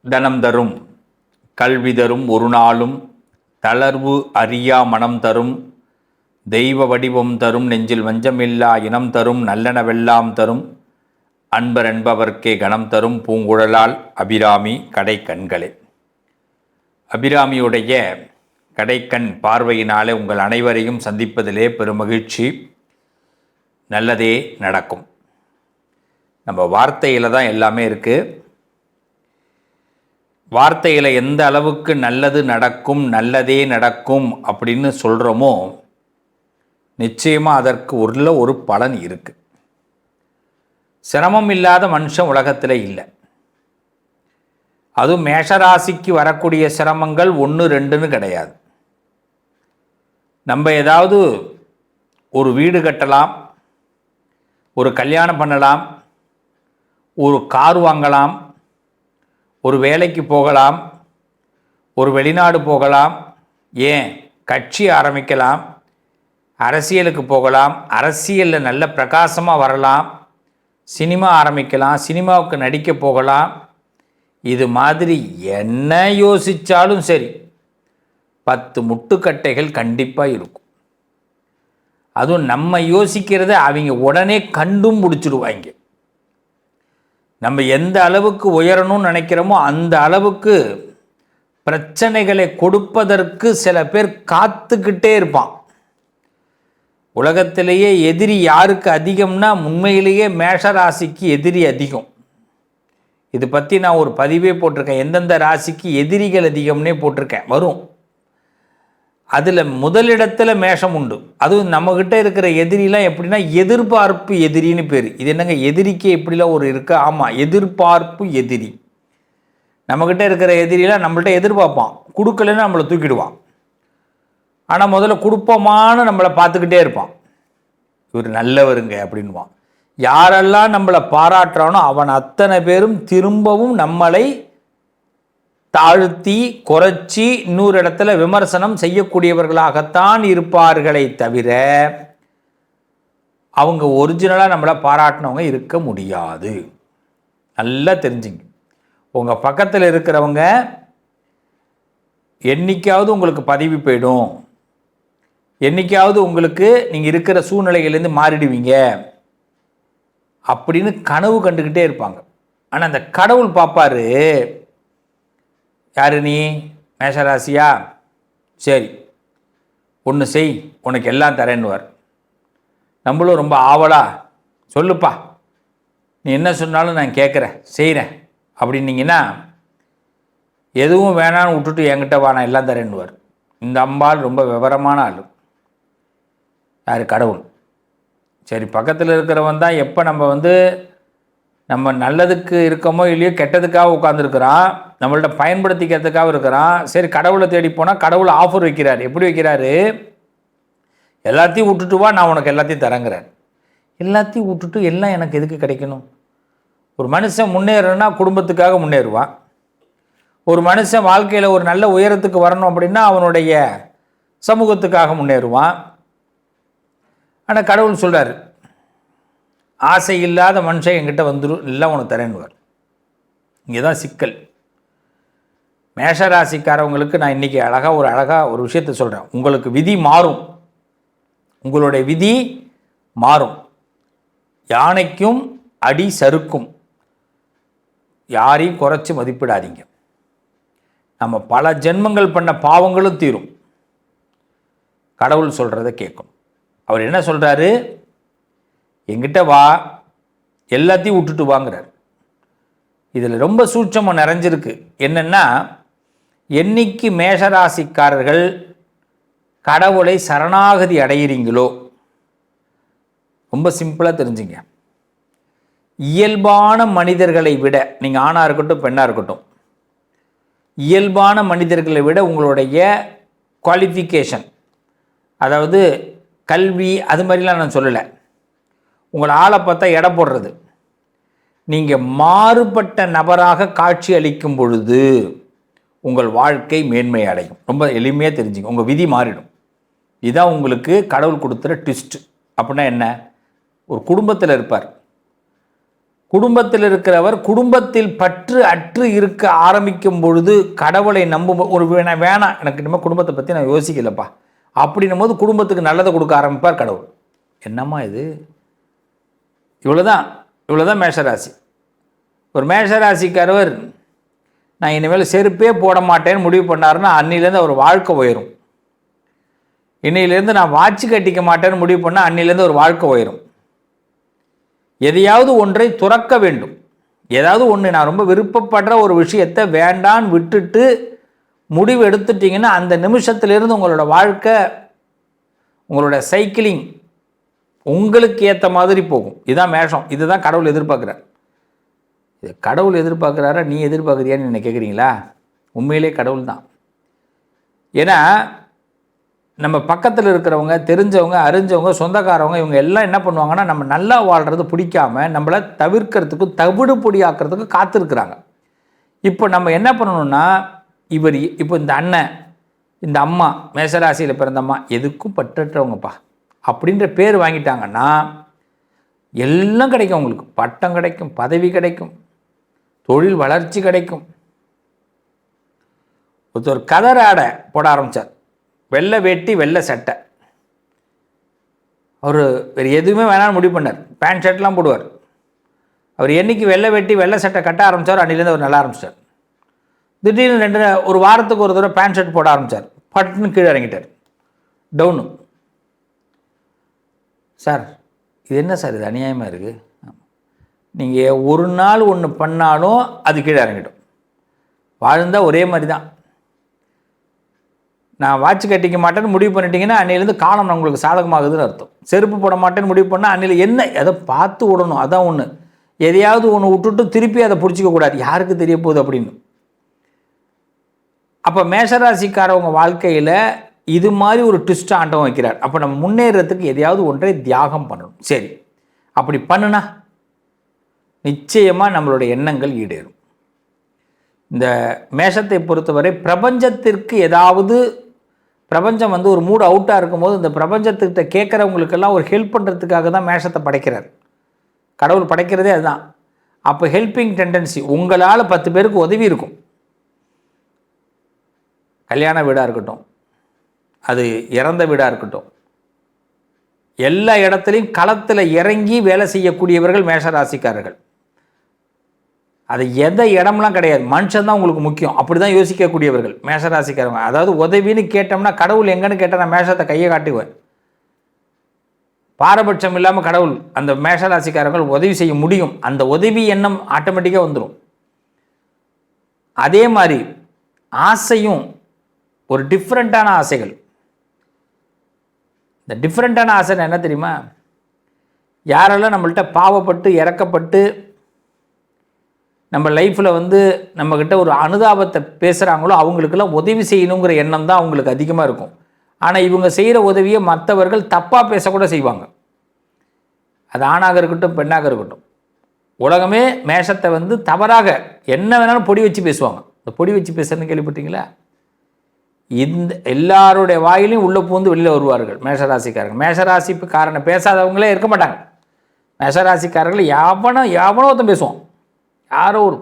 தனம் தரும் கல்வி தரும் ஒரு நாளும் தளர்வு அறியா மனம் தரும் தெய்வ வடிவம் தரும் நெஞ்சில் வஞ்சமில்லா இனம் தரும் நல்லனவெல்லாம் தரும் அன்பர் என்பவர்க்கே கணம் தரும் பூங்குழலால் அபிராமி கடைக்கண்களே. அபிராமியுடைய கடைக்கண் பார்வையினாலே உங்கள் அனைவரையும் சந்திப்பதிலே பெருமகிழ்ச்சி. நல்லதே நடக்கும். நம்ம வார்த்தையில் தான் எல்லாமே இருக்குது. வார்த்தையில் எந்த அளவுக்கு நல்லது நடக்கும், நல்லதே நடக்கும் அப்படின்னு சொல்கிறோமோ நிச்சயமாக அதற்கு ஒரு பலன் இருக்குது. சிரமம் இல்லாத மனுஷன் உலகத்தில் இல்லை. அதுவும் மேஷராசிக்கு வரக்கூடிய சிரமங்கள் 1 2ன்னு கிடையாது. நம்ம ஏதாவது ஒரு வீடு கட்டலாம், ஒரு கல்யாணம் பண்ணலாம், ஒரு கார் வாங்கலாம், ஒரு வேலைக்கு போகலாம், ஒரு வெளிநாடு போகலாம், ஏன் கட்சி ஆரம்பிக்கலாம், அரசியலுக்கு போகலாம், அரசியலில் நல்ல பிரகாசமாக வரலாம், சினிமா ஆரம்பிக்கலாம், சினிமாவுக்கு நடிக்க போகலாம். இது மாதிரி என்ன யோசித்தாலும் சரி 10 முட்டுக்கட்டைகள் கண்டிப்பாக இருக்கும். அதுவும் நம்ம யோசிக்கிறத அவங்க உடனே கண்டும் பிடிச்சிடுவாங்க. நம்ம எந்த அளவுக்கு உயரணும்னு நினைக்கிறோமோ அந்த அளவுக்கு பிரச்சனைகளை கொடுப்பதற்கு சில பேர் காத்துக்கிட்டே இருப்பான். உலகத்திலேயே எதிரி யாருக்கு அதிகம்னா உண்மையிலேயே மேஷராசிக்கு எதிரி அதிகம். இது பற்றி நான் ஒரு பதிவே போட்டிருக்கேன். எந்தெந்த ராசிக்கு எதிரிகள் அதிகம்னே போட்டிருக்கேன், வரும். அதில் முதலிடத்தில் மேஷம் உண்டு. அதுவும் நம்மக்கிட்ட இருக்கிற எதிரிலாம் எப்படின்னா எதிர்பார்ப்பு எதிரின்னு பேர். இது என்னங்க எதிரிக்கு எப்படிலாம் ஒரு இருக்கா? ஆமாம், எதிர்பார்ப்பு எதிரி. நம்மக்கிட்ட இருக்கிற எதிரிலாம் நம்மள்ட்ட எதிர்பார்ப்பான், கொடுக்கலன்னு நம்மளை தூக்கிடுவான். ஆனால் முதல்ல கொடுப்போமான்னு நம்மளை பார்த்துக்கிட்டே இருப்பான். இவர் நல்லவருங்க அப்படின்வான். யாரெல்லாம் நம்மளை பாராட்டுறானோ அவன் அத்தனை பேரும் திரும்பவும் நம்மளை தாழ்த்தி குறைச்சி இன்னொரு இடத்துல விமர்சனம் செய்யக்கூடியவர்களாகத்தான் இருப்பார்களே தவிர அவங்க ஒரிஜினலாக நம்மளை பாராட்டினவங்க இருக்க முடியாது. நல்லா தெரிஞ்சுங்க. உங்கள் பக்கத்தில் இருக்கிறவங்க என்னைக்காவது உங்களுக்கு பதவி போயிடும், என்னைக்காவது உங்களுக்கு நீங்கள் இருக்கிற சூழ்நிலைகள்லேருந்து மாறிடுவீங்க அப்படின்னு கனவு கண்டுக்கிட்டே இருப்பாங்க. ஆனால் அந்த கடவுள் பார்ப்பாரு, யாரு நீ மேஷராசியா, சரி ஒன்று செய், உனக்கு எல்லாம் தரேன்னுவார். நம்மளும் ரொம்ப ஆவலா சொல்லுப்பா, நீ என்ன சொன்னாலும் நான் கேட்குறேன் செய்கிறேன் அப்படின்னீங்கன்னா எதுவும் வேணான்னு விட்டுட்டு என்கிட்ட வா நான் எல்லாம் தரேன்னுவார். இந்த அம்பாள் ரொம்ப விவரமான ஆள். யார்? கடவுள். சரி, பக்கத்தில் இருக்கிறவன் தான் எப்போ நம்ம நல்லதுக்கு இருக்கமோ இல்லையோ கெட்டதுக்காக உட்காந்துருக்கிறான், நம்மள்ட்ட பயன்படுத்திக்கிறதுக்காக இருக்கிறான். சரி, கடவுளை தேடி போனால் கடவுள் ஆஃபர் வைக்கிறார். எப்படி வைக்கிறாரு? எல்லாத்தையும் விட்டுட்டு வா, நான் உனக்கு எல்லாத்தையும் தரங்கிறார். எல்லாத்தையும் விட்டுட்டு எல்லாம் எனக்கு எதுக்கு கிடைக்கணும்? ஒரு மனுஷன் முன்னேறனா குடும்பத்துக்காக முன்னேறுவான். ஒரு மனுஷன் வாழ்க்கையில் ஒரு நல்ல உயரத்துக்கு வரணும் அப்படின்னா அவனுடைய சமூகத்துக்காக முன்னேறுவான். ஆனால் கடவுள் சொல்கிறார், ஆசை இல்லாத மனுஷன் என்கிட்ட வந்துடும், எல்லாம் உனக்கு தரேன்னுவார். இங்கே தான் சிக்கல். மேஷராசிக்காரவங்களுக்கு நான் இன்றைக்கி அழகாக ஒரு விஷயத்தை சொல்கிறேன். உங்களுக்கு விதி மாறும், உங்களுடைய விதி மாறும். யானைக்கும் அடி சறுக்கும். யாரையும் குறைச்சி மதிப்பிடாதீங்க. நம்ம பல ஜென்மங்கள் பண்ண பாவங்களும் தீரும். கடவுள் சொல்கிறத கேட்கணும். அவர் என்ன சொல்கிறாரு? எங்கிட்ட வா, எல்லாத்தையும் விட்டுட்டு வாங்குறார். இதில் ரொம்ப சூட்சமாக நிறைஞ்சிருக்கு. என்னென்னா, என்னைக்கு மேஷராசிக்காரர்கள் கடவுளை சரணாகதி அடைகிறீங்களோ, ரொம்ப சிம்பிளாக தெரிஞ்சுங்க, இயல்பான மனிதர்களை விட, நீங்கள் ஆணாக இருக்கட்டும் பெண்ணாக இருக்கட்டும், இயல்பான மனிதர்களை விட உங்களுடைய குவாலிஃபிகேஷன், அதாவது கல்வி, அது மாதிரிலாம் நான் சொல்லலை, உங்களை ஆளை பார்த்தா எடை போடுறது, நீங்கள் மாறுபட்ட நபராக காட்சி அளிக்கும் பொழுது உங்கள் வாழ்க்கை மேன்மை அடையும். ரொம்ப எளிமையாக தெரிஞ்சுங்க, உங்கள் விதி மாறிடும். இதுதான் உங்களுக்கு கடவுள் கொடுத்துற ட்விஸ்ட். அப்படின்னா என்ன? ஒரு குடும்பத்தில் இருப்பார், குடும்பத்தில் இருக்கிறவர் குடும்பத்தில் பற்று அற்று இருக்க ஆரம்பிக்கும் பொழுது கடவுளை நம்பும் ஒரு வேணாம் எனக்கு இனிமேல் குடும்பத்தை பற்றி நான் யோசிக்கலப்பா அப்படின்னும் போது குடும்பத்துக்கு நல்லதை கொடுக்க ஆரம்பிப்பார் கடவுள். என்னம்மா இது? இவ்வளோதான் மேஷராசி. ஒரு மேஷராசிக்காரவர் நான் இனிமேல் செருப்பே போட மாட்டேன்னு முடிவு பண்ணாருன்னா அன்னிலேருந்து அவர் வாழ்க்கை உயரும். இன்னையிலேருந்து நான் வாட்சி கட்டிக்க மாட்டேன்னு முடிவு பண்ணால் அன்னிலேருந்து ஒரு வாழ்க்கை உயரும். எதையாவது ஒன்றை துறக்க வேண்டும். ஏதாவது ஒன்று நான் ரொம்ப விருப்பப்படுற ஒரு விஷயத்தை வேண்டான்னு விட்டுட்டு முடிவு எடுத்துட்டிங்கன்னா அந்த நிமிஷத்துலேருந்து உங்களோட வாழ்க்கை, உங்களோட சைக்கிளிங் உங்களுக்கு ஏற்ற மாதிரி போகும். இதுதான் மேஷம். இதுதான் கடவுள் எதிர்பார்க்குறார். இது கடவுள் எதிர்பார்க்குறாரா நீ எதிர்பார்க்குறியான்னு என்ன கேட்குறீங்களா? உண்மையிலே கடவுள் தான். ஏன்னா நம்ம பக்கத்தில் இருக்கிறவங்க, தெரிஞ்சவங்க, அறிஞ்சவங்க, சொந்தக்காரவங்க இவங்க எல்லாம் என்ன பண்ணுவாங்கன்னா நம்ம நல்லா வாழ்கிறது பிடிக்காம நம்மளை தவிர்க்கிறதுக்கு தவிடு பொடி ஆக்கிறதுக்கு காத்திருக்கிறாங்க. இப்போ நம்ம என்ன பண்ணணும்னா இப்போ இந்த அண்ணன், இந்த அம்மா, மேஷராசியில் பிறந்தம்மா எதுக்கும் பற்றற்றவங்கப்பா அப்படின்ற பேர் வாங்கிட்டாங்கன்னா எல்லாம் கிடைக்கும். உங்களுக்கு பட்டம் கிடைக்கும், பதவி கிடைக்கும், தொழில் வளர்ச்சி கிடைக்கும். ஒருத்தர் கதர் ஆடை போட ஆரம்பித்தார். வெள்ளை வேட்டி வெள்ளை சட்டை. அவர் வேறு எதுவுமே வேணாலும் முடிவு பண்ணார். பேண்ட் ஷர்ட்லாம் போடுவார். அவர் என்றைக்கு வெள்ளை வேட்டி வெள்ளை சட்டை கட்ட ஆரம்பித்தார் அன்னிலேருந்து அவர் நல்லா ஆரம்பித்தார். திடீர்னு ஒரு வாரத்துக்கு ஒரு தடவை பேண்ட் ஷர்ட் போட ஆரம்பித்தார். பட்டுன்னு கீழே இறங்கிட்டார், டவுனு. சார் இது என்ன சார், இது அநியாயமாக இருக்குது. நீங்கள் ஒரு நாள் ஒன்று பண்ணாலும் அது கீழே இறங்கிடும். வாழ்ந்தால் ஒரே மாதிரி தான். நான் வாட்ச் கட்டிக்க மாட்டேன்னு முடிவு பண்ணிட்டீங்கன்னா அன்னிலேருந்து காலம் நான் உங்களுக்கு சாதகமாகுதுன்னு அர்த்தம். செருப்பு போட மாட்டேன்னு முடிவு பண்ணால் அன்னில என்ன எதை பார்த்து விடணும். அதான் ஒன்று. எதையாவது ஒன்று விட்டுட்டு திருப்பி அதை பிடிச்சிக்க கூடாது, யாருக்கு தெரிய போகுது அப்படின்னு. அப்போ மேஷராசிக்காரவங்க வாழ்க்கையில் இது மாதிரி ஒரு ட்விஸ்ட் ஆண்டவன் வைக்கிறார். அப்போ நம்ம முன்னேறதுக்கு எதையாவது ஒன்றை தியாகம் பண்ணணும். சரி, அப்படி பண்ணுனா நிச்சயமாக நம்மளுடைய எண்ணங்கள் ஈடேறும். இந்த மேஷத்தை பொறுத்தவரை பிரபஞ்சத்திற்கு ஏதாவது, பிரபஞ்சம் ஒரு மூடு அவுட்டாக இருக்கும்போது இந்த பிரபஞ்சத்துக்கிட்ட கேட்குறவங்களுக்கெல்லாம் ஒரு ஹெல்ப் பண்ணுறதுக்காக தான் மேஷத்தை படைக்கிறார். கடவுள் படைக்கிறதே அதுதான். அப்போ ஹெல்பிங் டெண்டன்சி உங்களால் 10 பேருக்கு உதவி இருக்கும். கல்யாண வீடாக இருக்கட்டும், அது இறந்த வீடாக இருக்கட்டும், எல்லா இடத்துலையும் களத்தில் இறங்கி வேலை செய்யக்கூடியவர்கள் மேஷராசிக்காரர்கள். அது எதை இடம்லாம் கிடையாது, மனுஷன் தான் உங்களுக்கு முக்கியம், அப்படி தான் யோசிக்கக்கூடியவர்கள் மேஷராசிக்காரங்க. அதாவது உதவின்னு கேட்டோம்னா கடவுள் எங்கன்னு கேட்டால் நான் மேஷத்தை கையை காட்டுவேன். பாரபட்சம் இல்லாமல் கடவுள் அந்த மேஷராசிக்காரர்கள் உதவி செய்ய முடியும். அந்த உதவி எண்ணம் ஆட்டோமேட்டிக்காக வந்துடும். அதே மாதிரி ஆசையும் ஒரு டிஃப்ரெண்ட்டான ஆசைகள். இந்த டிஃப்ரெண்ட்டான ஆசைன்னு என்ன தெரியுமா? யாரெல்லாம் நம்மள்கிட்ட பாவப்பட்டு இறக்கப்பட்டு நம்ம லைஃப்பில் நம்மக்கிட்ட ஒரு அனுதாபத்தை பேசுகிறாங்களோ அவங்களுக்கெல்லாம் உதவி செய்யணுங்கிற எண்ணம் தான் அவங்களுக்கு அதிகமாக இருக்கும். ஆனால் இவங்க செய்கிற உதவியை மற்றவர்கள் தப்பாக பேசக்கூட செய்வாங்க. அது ஆணாக இருக்கட்டும் பெண்ணாக இருக்கட்டும். உலகமே மேஷத்தை தவறாக என்ன வேணாலும் பொடி வச்சு பேசுவாங்க. இந்த பொடி வச்சு பேசுறதுன்னு கேள்விப்பட்டீங்களா? இந்த எல்லாருடைய வாயிலையும் உள்ளே பூந்து வெளியில் வருவார்கள் மேஷராசிக்காரங்க. மேஷராசிக்காரனை பேசாதவங்களே இருக்க மாட்டாங்க. மேஷராசிக்காரர்கள் யாவனோ ஒருத்தன் பேசுவோம், யாரோ ஒரு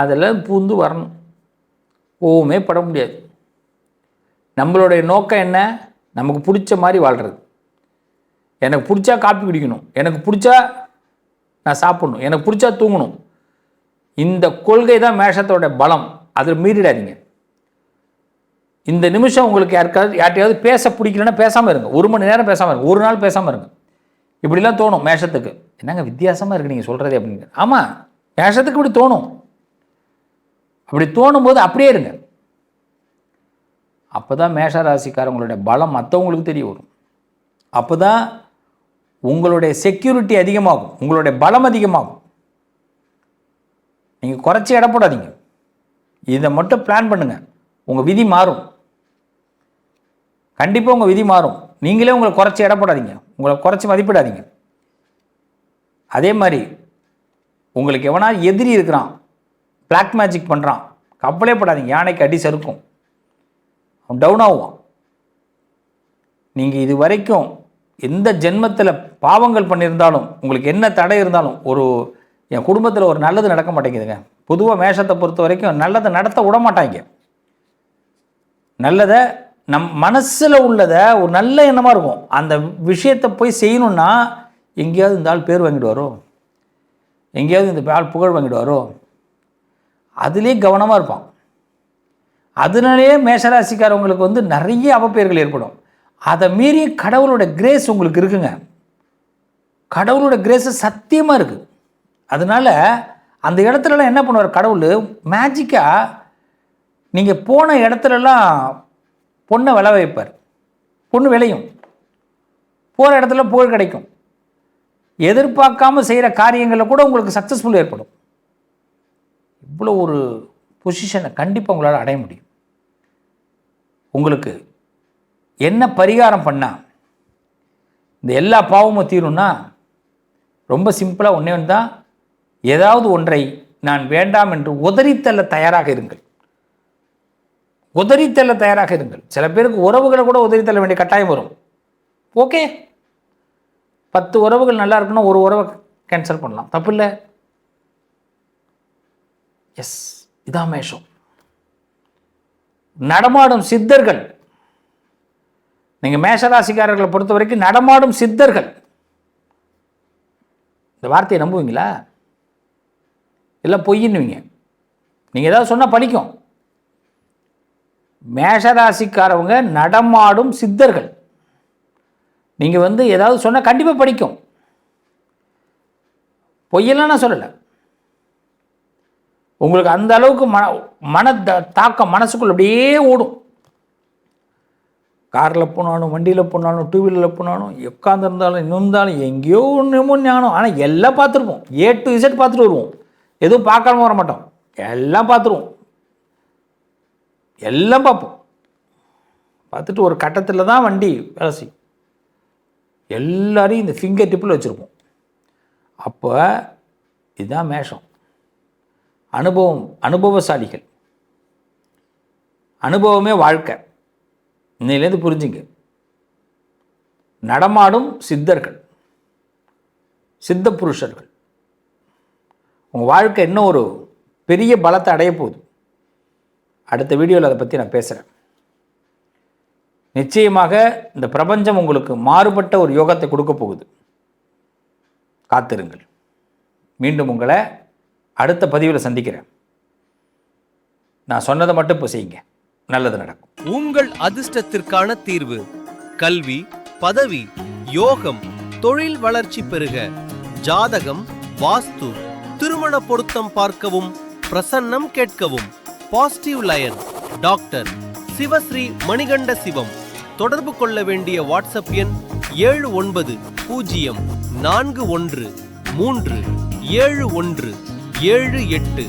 அதில் பூந்து வரணும். கோவமே பட முடியாது. நம்மளுடைய நோக்கம் என்ன? நமக்கு பிடிச்ச மாதிரி வாழ்கிறது. எனக்கு பிடிச்சா காப்பி குடிக்கணும், எனக்கு பிடிச்சா நான் சாப்பிடணும், எனக்கு பிடிச்சா தூங்கணும். இந்த கொள்கை தான் மேஷத்தோட பலம். அதில் மீறிடாதீங்க. இந்த நிமிஷம் உங்களுக்கு யார்ட்டையாவது பேச பிடிக்கலன்னா பேசாமல் இருங்க. 1 மணி நேரம் பேசாமல் இருங்க, 1 நாள் பேசாமல் இருங்க. இப்படிலாம் தோணும் மேஷத்துக்கு. என்னங்க வித்தியாசமாக இருக்குது நீங்கள் சொல்கிறதே அப்படின்னு. ஆமாம், மேஷத்துக்கு இப்படி தோணும். அப்படி தோணும் போது அப்படியே இருங்க. அப்போ தான் மேஷராசிக்காரங்களுடைய பலம் மற்றவங்களுக்கு தெரிய வரும். அப்போ தான் உங்களுடைய செக்யூரிட்டி அதிகமாகும், உங்களுடைய பலம் அதிகமாகும். நீங்கள் குறைச்சி எடை போடாதீங்க. இதை மட்டும் பிளான் பண்ணுங்கள். உங்கள் விதி மாறும். கண்டிப்பாக உங்கள் விதி மாறும். நீங்களே உங்களை குறைச்சி எடை போடாதீங்க, உங்களை குறைச்சி மதிப்பிடாதீங்க. அதே மாதிரி உங்களுக்கு எவனா எதிரி இருக்கிறான், பிளாக் மேஜிக் பண்ணுறான், கவலையே படாதீங்க. யானைக்கு அடி சறுக்கும், அவன் டவுன் ஆகுவான். நீங்கள் இது வரைக்கும் எந்த ஜென்மத்தில் பாவங்கள் பண்ணியிருந்தாலும், உங்களுக்கு என்ன தடை இருந்தாலும், என் குடும்பத்தில் ஒரு நல்லது நடக்க மாட்டேங்குதுங்க. பொதுவாக மேஷத்தை பொறுத்த வரைக்கும் நல்லதை நடத்த விட மாட்டாங்க. நல்லதை மனசில் உள்ளதை ஒரு நல்ல எண்ணமாக இருக்கும். அந்த விஷயத்தை போய் செய்யணுன்னா எங்கேயாவது இந்த ஆள் பேர் வாங்கிடுவாரோ, எங்கேயாவது இந்த ஆள் புகழ் வாங்கிடுவாரோ, அதிலே கவனமாக இருப்பான். அதனாலேயே மேஷராசிக்காரவங்களுக்கு நிறைய அவப்பெயர்கள் ஏற்படும். அதை மீறி கடவுளோட கிரேஸ் உங்களுக்கு இருக்குங்க. கடவுளோட கிரேஸு சத்தியமாக இருக்குது. அதனால் அந்த இடத்துலலாம் என்ன பண்ணுவார் கடவுள், மேஜிக்காக நீங்கள் போன இடத்துலலாம் பொண்ணை விளை வைப்பார். பொண்ணு விளையும், போகிற இடத்துல புகழ் கிடைக்கும். எதிர்பார்க்காம செய்கிற காரியங்களில் கூட உங்களுக்கு சக்ஸஸ்ஃபுல் ஏற்படும். இவ்வளோ ஒரு பொசிஷனை கண்டிப்பாக உங்களால் அடைய முடியும். உங்களுக்கு என்ன பரிகாரம் பண்ணால் இந்த எல்லா பாவமும் தீரும்னா ரொம்ப சிம்பிளாக ஒன்றே ஒன்று தான். ஏதாவது ஒன்றை நான் வேண்டாம் என்று உதறித்தள்ள தயாராக இருங்கள். உதறித்தள்ள தயாராக இருங்கள். சில பேருக்கு உறவுகளை கூட உதறித்தள்ள வேண்டிய கட்டாயம் வரும். ஓகே, 10 உறவுகள் நல்லா இருக்குன்னா ஒரு உறவை கேன்சல் பண்ணலாம், தப்பு இல்லை. எஸ், இதான் மேஷம். நடமாடும் சித்தர்கள். நீங்கள் மேஷராசிக்காரர்களை பொறுத்த வரைக்கும் நடமாடும் சித்தர்கள். இந்த வார்த்தையை நம்புவீங்களா? இல்லை பொய்யின்னுவீங்க. நீங்கள் ஏதாவது சொன்னால் படிக்கும். மேஷராசிக்காரவங்க நடமாடும் சித்தர்கள். நீங்கள் ஏதாவது சொன்னால் கண்டிப்பாக படிக்கும். பொய்யெல்லாம் நான் சொல்லலை. உங்களுக்கு அந்த அளவுக்கு மன தாக்கம் மனசுக்குள்ள அப்படியே ஓடும். காரில் போனாலும், வண்டியில் போனாலும், டூ வீலரில் போனாலும், உட்காந்துருந்தாலும், இருந்தாலும் எங்கேயோ ஒன்றுமோ ஞானம். ஆனால் எல்லாம் பார்த்துருப்போம். A to Z பார்த்துட்டு வருவோம். எதுவும் பார்க்காம வர மாட்டோம். எல்லாம் பார்த்துருவோம். எல்லாம் பார்ப்போம். பார்த்துட்டு ஒரு கட்டத்தில் தான் வண்டி வேலை செய்யும். எல்லாரையும் இந்த ஃபிங்கர் டிப்பில் வச்சுருப்போம். அப்போ இதுதான் மேஷம். அனுபவசாலிகள். அனுபவமே வாழ்க்கை. இன்னையிலேருந்து புரிஞ்சுங்க. நடமாடும் சித்தர்கள், சித்த புருஷர்கள். உங்கள் வாழ்க்கை இன்னும் ஒரு பெரிய பலத்தை அடைய போகுது. அடுத்த வீடியோவில் அதை பற்றி நான் பேசுகிறேன். நிச்சயமாக இந்த பிரபஞ்சம் உங்களுக்கு மாறுபட்ட ஒரு யோகத்தை கொடுக்க போகுது. காத்திருங்கள். மீண்டும் உங்களை அடுத்த பதிவில் சந்திக்கிறேன். நான் சொன்னதை மட்டும் இப்போ செய்யுங்க, நல்லது நடக்கும். உங்கள் அதிர்ஷ்டத்திற்கான தீர்வு: கல்வி, பதவி, யோகம், தொழில் வளர்ச்சி பெருக. ஜாதகம், வாஸ்து, திருமண பொருத்தம் பார்க்கவும், பிரசன்னம் கேட்கவும். Positive lion doctor Sivasri Manikanda Sivam. தொடர்பு கொள்ள வேண்டிய வாட்ஸ்அப் எண் 7904137178.